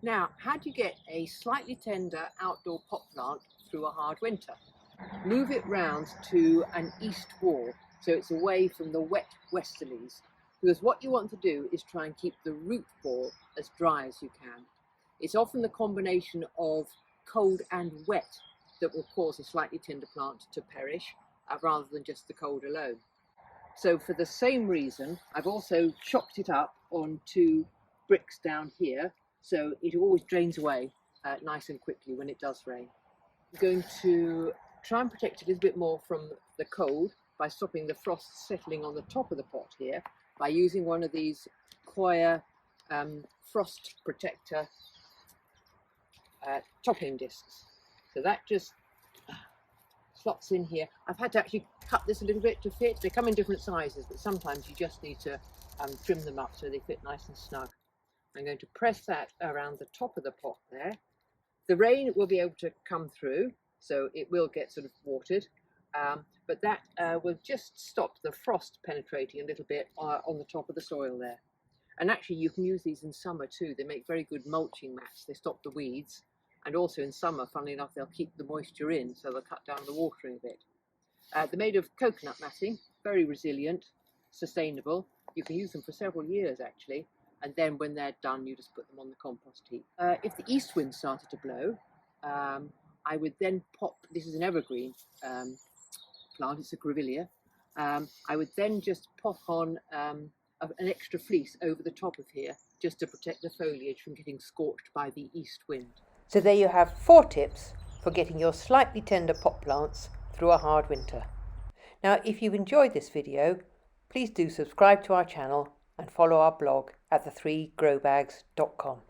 Now, how do you get a slightly tender outdoor pot plant through a hard winter? Move it round to an east wall, so it's away from the wet westerlies, because what you want to do is try and keep the root ball as dry as you can. It's often the combination of cold and wet that will cause a slightly tender plant to perish, rather than just the cold alone. So for the same reason, I've also chopped it up onto bricks down here, so it always drains away nice and quickly when it does rain. I'm going to try and protect it a little bit more from the cold by stopping the frost settling on the top of the pot here by using one of these Coir frost protector topping discs. So that just slots in here. I've had to actually cut this a little bit to fit. They come in different sizes, but sometimes you just need to trim them up so they fit nice and snug. I'm going to press that around the top of the pot there. The rain will be able to come through, so it will get sort of watered, but that will just stop the frost penetrating a little bit on the top of the soil there. And actually you can use these in summer too. They make very good mulching mats. They stop the weeds, and also in summer, funnily enough, they'll keep the moisture in, so they'll cut down the watering a bit. They're made of coconut matting, very resilient, sustainable. You can use them for several years actually, and then when they're done, you just put them on the compost heap. If the east wind started to blow, I would then pop, this is an evergreen plant, it's a grevillea. I would then just pop on an extra fleece over the top of here, just to protect the foliage from getting scorched by the east wind. So there you have 4 tips for getting your slightly tender pot plants through a hard winter. Now, if you've enjoyed this video, please do subscribe to our channel and follow our blog at the3growbags.com.